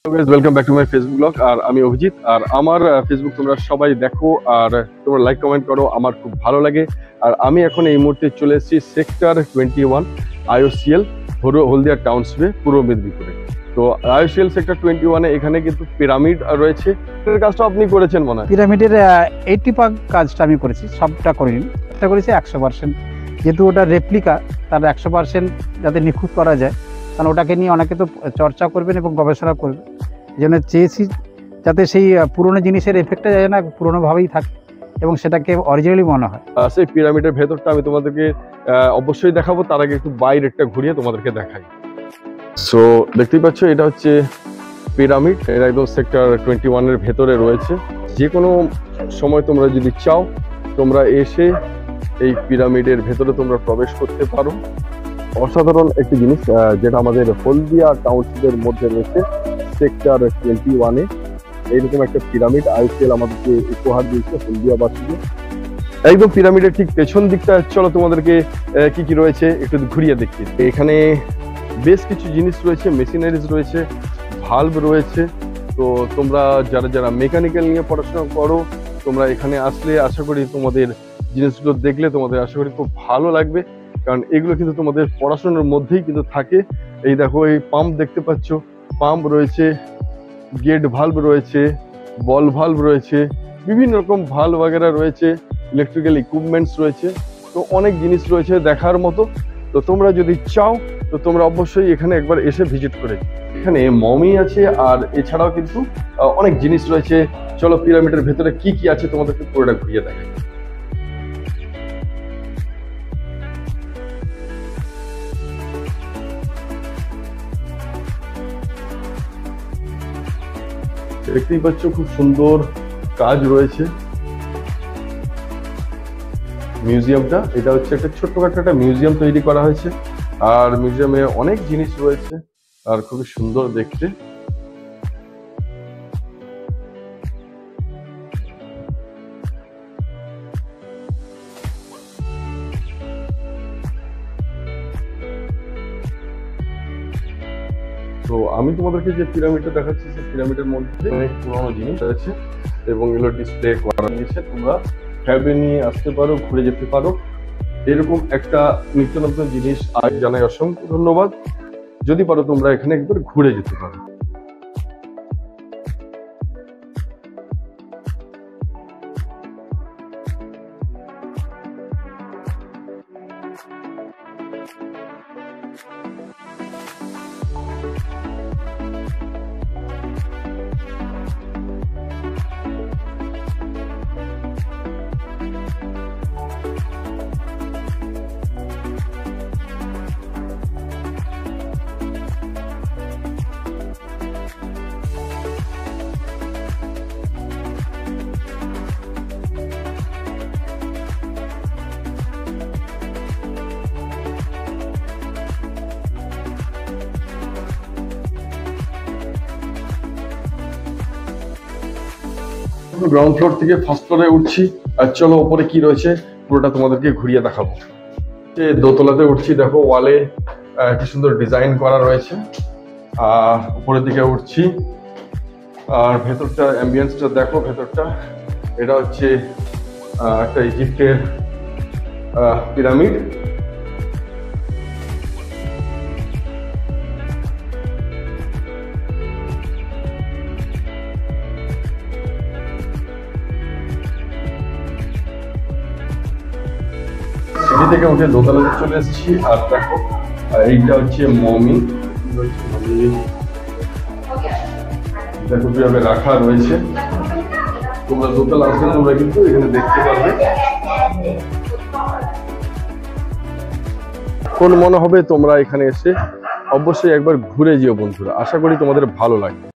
Welcome back to my Facebook blog. আর আমি অভিজিৎ। আর আমার ফেসবুক তোমরা সবাই দেখো আর তোমরা লাইক কমেন্ট করো, আমার খুব ভালো লাগে। আর আমি এখন এই মুহূর্তে চলে এসেছি সেক্টর 21 IOCL হলদিয়া টাউনশিপে, পূর্ব মেদিনীপুরে। তো IOCL সেক্টর 21-এ এখানে কিন্তু পিরামিড রয়েছে। এর কাজটা আপনি করেছেন মনে হয়? পিরামিডের 80% কাজটা আমি করেছি, সবটা করিনি, একটা করেছি 100%। যেহেতু ওটা রেপ্লিকা, তার 100% যাতে নিখুঁত করা যায়, কারণ ওটাকে নিয়ে অনেকে তো চর্চা করবেন এবং গবেষণা করবেন। এই জন্য চেয়েছি যাতে সেই পুরনো জিনিসের এফেক্টটা যায় না, পুরোনোভাবেই থাকে এবং সেটাকে অরিজিনালি মনে হয়। সেই পিরামিডের ভেতরটা আমি তোমাদেরকে অবশ্যই দেখাবো। তার আগে একটু বাইরেরটা ঘুরিয়ে তোমাদেরকে দেখাই। সো দেখতেই পাচ্ছ, এটা হচ্ছে পিরামিড। এটা একদম সেক্টর 21-এর ভেতরে রয়েছে। যে কোনো সময় তোমরা যদি চাও, তোমরা এসে এই পিরামিডের ভেতরে তোমরা প্রবেশ করতে পারো। অসাধারণ একটি জিনিস, যেটা আমাদের হলদিয়া টাউনশিপের মধ্যে রয়েছে সেক্টর 21-এ। এইরকম একটা পিরামিড IOCL আমাদেরকে উপহার দিয়েছে হলদিয়াবাসীকে। একদম পিরামিডের ঠিক পেছন দিকটা চলো তোমাদেরকে কি কি রয়েছে একটু ঘুরিয়ে দেখি। এখানে বেশ কিছু জিনিস রয়েছে, মেশিনারিজ রয়েছে, ভালভ রয়েছে। তো তোমরা যারা মেকানিক্যাল নিয়ে পড়াশোনা করো, তোমরা এখানে আসলে আশা করি তোমাদের জিনিসগুলো দেখলে তোমাদের আশা করি খুব ভালো লাগবে, কারণ এগুলো কিন্তু তোমাদের পড়াশোনার মধ্যেই কিন্তু থাকে। এই দেখো, এই পাম্প দেখতে পাচ্ছ, পাম্প রয়েছে, গেট ভালভ রয়েছে, বল ভালভ রয়েছে, বিভিন্ন রকম ভালভ বাগেরা রয়েছে, ইলেকট্রিক্যাল ইকুইপমেন্টস রয়েছে। তো অনেক জিনিস রয়েছে দেখার মতো। তো তোমরা যদি চাও তো তোমরা অবশ্যই এখানে একবার এসে ভিজিট করে। এখানে মমি আছে, আর এছাড়াও কিন্তু অনেক জিনিস রয়েছে। চলো পিরামিডের ভেতরে কি কি আছে তোমাদেরকে পুরোটা ঘুরিয়ে দেখাই। দেখতেই পাচ্ছ, খুব সুন্দর কাজ রয়েছে মিউজিয়ামটা। এটা হচ্ছে একটা ছোট্টখাটো একটা মিউজিয়াম তৈরি করা হয়েছে, আর মিউজিয়ামে অনেক জিনিস রয়েছে আর খুবই সুন্দর দেখতে। তো আমি তোমাদেরকে যে পিরামিডটা দেখাচ্ছি, সেই পিরামিডের মধ্যে অনেক পুরোনো জিনিস আছে এবং এগুলো ডিসপ্লে করা হয়েছে। তোমরা ফ্যাবে নিয়ে আসতে পারো, ঘুরে যেতে পারো। এরকম একটা নিত্য নতুন জিনিস আজ জানাই অসংখ্য ধন্যবাদ। যদি পারো তোমরা এখানে একবার ঘুরে যেতে পারো। গ্রাউন্ড ফ্লোর থেকে ফার্স্ট ফ্লোরে উঠছি, আর চলো ওপরে কি রয়েছে পুরোটা তোমাদেরকে ঘুরিয়ে দেখাবো। দোতলাতে উঠছি, দেখো ওয়ালে কি সুন্দর ডিজাইন করা রয়েছে। আর উপরের দিকে উঠছি, আর ভেতরটা অ্যাম্বিয়েন্সটা দেখো। ভেতরটা এটা হচ্ছে একটা ইজিপ্টের পিরামিড। সিঁড়ি থেকে উঠে দোতলাতে চলে এসেছি, আর দেখো এইটা হচ্ছে মমি। দেখো কিভাবে রাখা রয়েছে। তোমরা দোতলা আসলে তোমরা কিন্তু এখানে দেখতে পারবে। কোন মনে হবে তোমরা এখানে এসে অবশ্যই একবার ঘুরে যেও বন্ধুরা, আশা করি তোমাদের ভালো লাগবে।